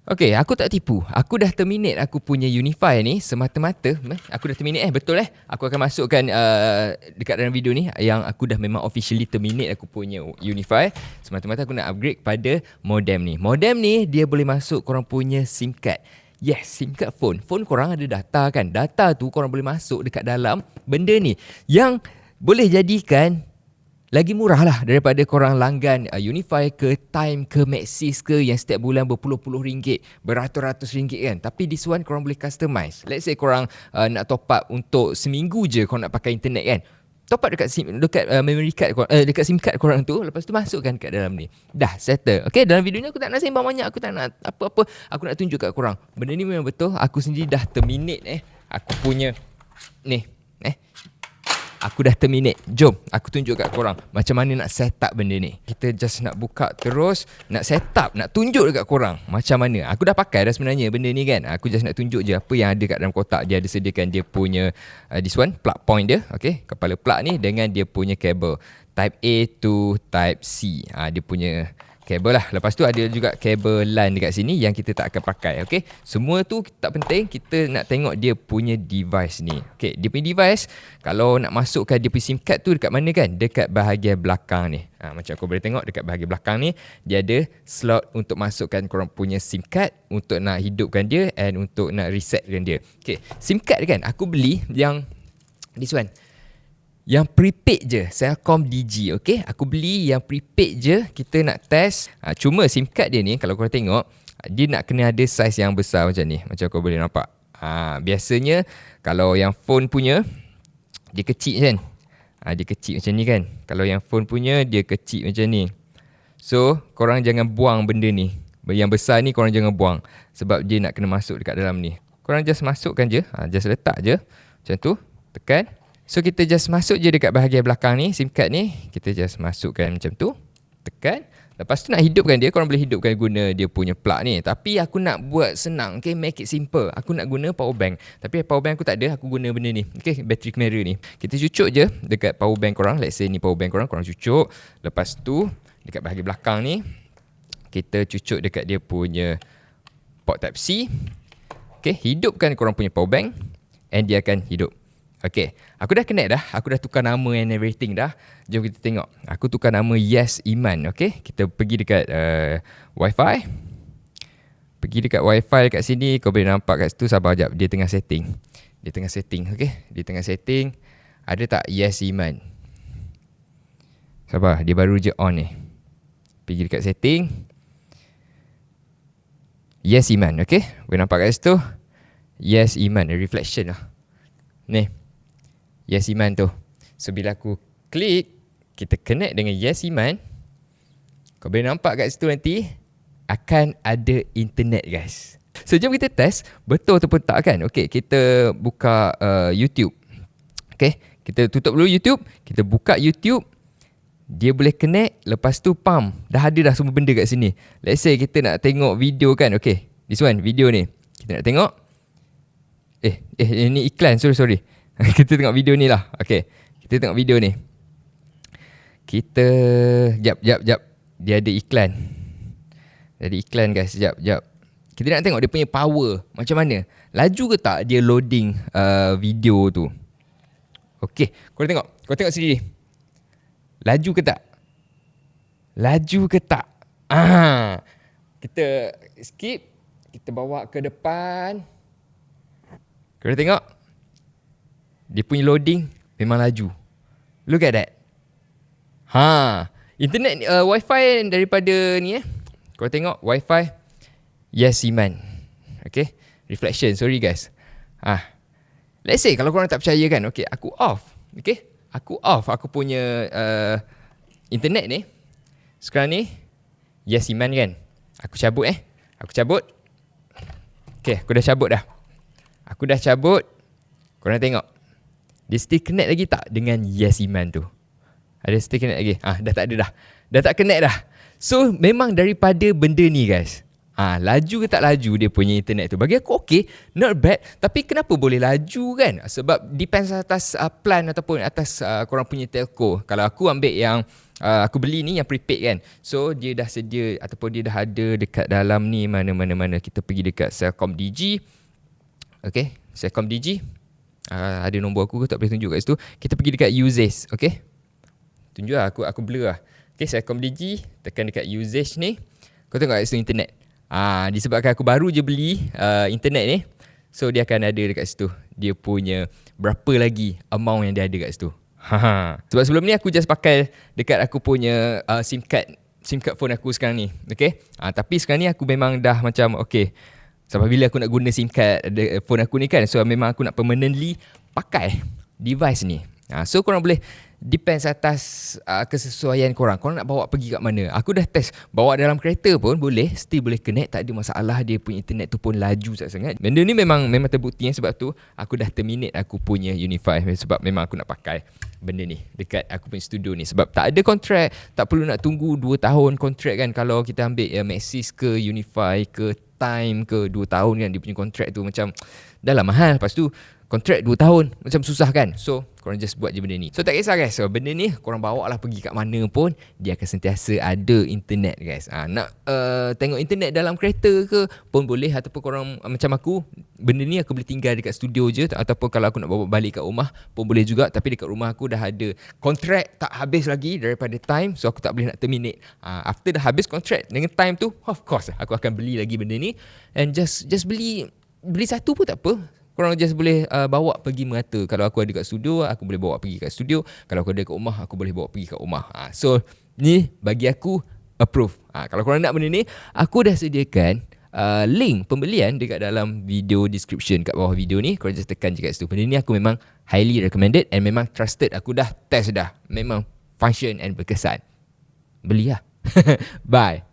Okay, aku tak tipu. Aku dah terminate aku punya Unify ni semata-mata. Aku dah terminate betul Aku akan masukkan dekat dalam video ni yang aku dah memang officially terminate aku punya Unify. Semata-mata aku nak upgrade pada modem ni. Modem ni dia boleh masuk korang punya SIM card. Yes, SIM card phone. Phone korang ada data kan. Data tu korang boleh masuk dekat dalam benda ni. Yang boleh jadikan lagi murah lah daripada korang langgan Unify ke Time ke Maxis ke yang setiap bulan berpuluh-puluh ringgit, beratus-ratus ringgit kan. Tapi this one korang boleh customize. Let's say korang nak top up untuk seminggu je korang nak pakai internet kan. Top up dekat memory card korang, dekat SIM card korang tu, lepas tu masukkan kat dalam ni. Dah settle. Okay, dalam video ni aku tak nak sembang banyak, aku tak nak apa-apa. Aku nak tunjuk kat korang. Benda ni memang betul, aku sendiri dah terminate aku punya ni. Aku dah terminate. Jom aku tunjuk kat korang macam mana nak set up benda ni. Kita just nak buka terus, nak set up, nak tunjuk dekat korang macam mana. Aku dah pakai dah sebenarnya benda ni kan. Aku just nak tunjuk je apa yang ada kat dalam kotak. Dia ada sediakan dia punya this one, plug point dia. Okay, kepala plug ni dengan dia punya kabel Type A to Type C. Dia punya kabel lah. Lepas tu ada juga kabel LAN dekat sini yang kita tak akan pakai. Okay, semua tu tak penting. Kita nak tengok dia punya device ni. Okay, dia punya device kalau nak masukkan dia punya SIM card tu dekat mana kan? Dekat bahagian belakang ni. Macam aku boleh tengok dekat bahagian belakang ni, dia ada slot untuk masukkan korang punya SIM card untuk nak hidupkan dia and untuk nak resetkan dia. Okay, SIM card kan aku beli yang this one, yang prepaid je, Celcom Digi. Okay, aku beli yang prepaid je. Kita nak test. Cuma SIM card dia ni kalau korang tengok, dia nak kena ada saiz yang besar macam ni. Macam kau boleh nampak. Biasanya kalau yang phone punya, dia kecil kan. Dia kecil macam ni kan. Kalau yang phone punya, dia kecil macam ni. So korang jangan buang benda ni. Yang besar ni korang jangan buang, sebab dia nak kena masuk dekat dalam ni. Korang just masukkan je. Just letak je macam tu. Tekan. So kita just masuk je dekat bahagian belakang ni, SIM card ni. Kita just masukkan macam tu. Tekan. Lepas tu nak hidupkan dia, korang boleh hidupkan guna dia punya plug ni. Tapi aku nak buat senang, okay, make it simple. Aku nak guna power bank. Tapi power bank aku tak ada, aku guna benda ni. Okay, battery camera ni. Kita cucuk je dekat power bank korang. Let's say ni power bank korang, korang cucuk. Lepas tu dekat bahagian belakang ni, kita cucuk dekat dia punya port type C. Okay, hidupkan korang punya power bank and dia akan hidup. Okay, aku dah connect dah. Aku dah tukar nama and everything dah. Jom kita tengok. Aku tukar nama Yes Iman. Okay, kita pergi dekat Wi-Fi. Pergi dekat Wi-Fi dekat sini. Kau boleh nampak kat situ. Sabar sekejap. Dia tengah setting. Okay, dia tengah setting. Ada tak Yes Iman? Sabar, dia baru je on ni. Pergi dekat setting. Yes Iman. Okay, boleh nampak kat situ. Yes Iman. Reflection lah. Ni. Yes Iman tu. So bila aku klik, kita connect dengan Yes Iman, kau boleh nampak kat situ nanti akan ada internet guys. So jom kita test betul ataupun tak kan. Okay, kita buka YouTube. Okay, kita tutup dulu YouTube. Kita buka YouTube. Dia boleh connect. Lepas tu pam, dah ada dah semua benda kat sini. Let's say kita nak tengok video kan. Okay, this one, video ni kita nak tengok. Ini iklan, sorry. Kita tengok video ni lah. Okay, kita tengok video ni. Kita Jap. Dia ada iklan. Dia ada iklan guys. Jap. Kita nak tengok dia punya power macam mana. Laju ke tak dia loading video tu. Okay, kau tengok sendiri. Laju ke tak? Kita skip. Kita bawa ke depan. Kau tengok. Dia punya loading memang laju. Look at that. Internet Wi-Fi daripada ni Kau tengok Wi-Fi Yes Iman. Okay, reflection, sorry guys. Let's say kalau korang tak percaya kan. Okay, aku off. Okay, aku off aku punya internet ni. Sekarang ni Yes Iman kan. Aku cabut Aku cabut. Okay, aku dah cabut. Korang tengok. Dia still connect lagi tak dengan Yes Iman tu? Ada still connect lagi? Dah tak ada dah. Dah tak connect dah. So memang daripada benda ni guys. Laju ke tak laju dia punya internet tu? Bagi aku okay, not bad. Tapi kenapa boleh laju kan? Sebab depends atas plan ataupun atas korang punya telco. Kalau aku ambil yang Aku beli ni yang prepaid kan. So dia dah sedia ataupun dia dah ada dekat dalam ni, mana. Kita pergi dekat Celcom Digi. Okay, Celcom Digi. Ada nombor aku tak boleh tunjuk kat situ. Kita pergi dekat usage. Okay, tunjuk lah, aku blur lah. Okay, Celcom Digi, tekan dekat usage ni. Kau tengok kat situ internet. Disebabkan aku baru je beli internet ni, so dia akan ada dekat situ dia punya berapa lagi amount yang dia ada kat situ. Sebab sebelum ni aku just pakai dekat aku punya SIM card phone aku sekarang ni. Okay, tapi sekarang ni aku memang dah macam okay, sampai bila aku nak guna SIM card phone aku ni kan. So memang aku nak permanently pakai device ni. So korang boleh depends atas kesesuaian korang. Korang nak bawa pergi kat mana. Aku dah test bawa dalam kereta pun boleh, still boleh connect, tak ada masalah. Dia punya internet tu pun laju sangat. Benda ni memang terbukti. Sebab tu aku dah terminate aku punya Unify. Sebab memang aku nak pakai benda ni dekat aku punya studio ni. Sebab tak ada kontrak, tak perlu nak tunggu 2 tahun kontrak kan. Kalau kita ambil Maxis ke Unify ke Time ke 2 tahun kan, dia punya kontrak tu macam dah lah mahal. Lepas tu kontrak 2 tahun macam susah kan. So korang just buat je benda ni. So tak kisah guys, so benda ni korang bawa lah pergi kat mana pun, dia akan sentiasa ada internet guys. Nak tengok internet dalam kereta ke pun boleh. Ataupun korang macam aku, benda ni aku boleh tinggal dekat studio je. Ataupun kalau aku nak bawa balik kat rumah pun boleh juga. Tapi dekat rumah aku dah ada kontrak tak habis lagi daripada Time. So aku tak boleh nak terminate. After dah habis kontrak dengan Time tu, of course aku akan beli lagi benda ni. And just beli satu pun tak apa. Korang just boleh bawa pergi merata. Kalau aku ada kat studio, aku boleh bawa pergi kat studio. Kalau aku ada kat rumah, aku boleh bawa pergi kat rumah. So ni bagi aku approve. Kalau korang nak benda ni, aku dah sediakan link pembelian dekat dalam video description kat bawah video ni. Korang just tekan je kat situ. Benda ni aku memang highly recommended and memang trusted. Aku dah test dah. Memang function and berkesan. Beli lah. Bye.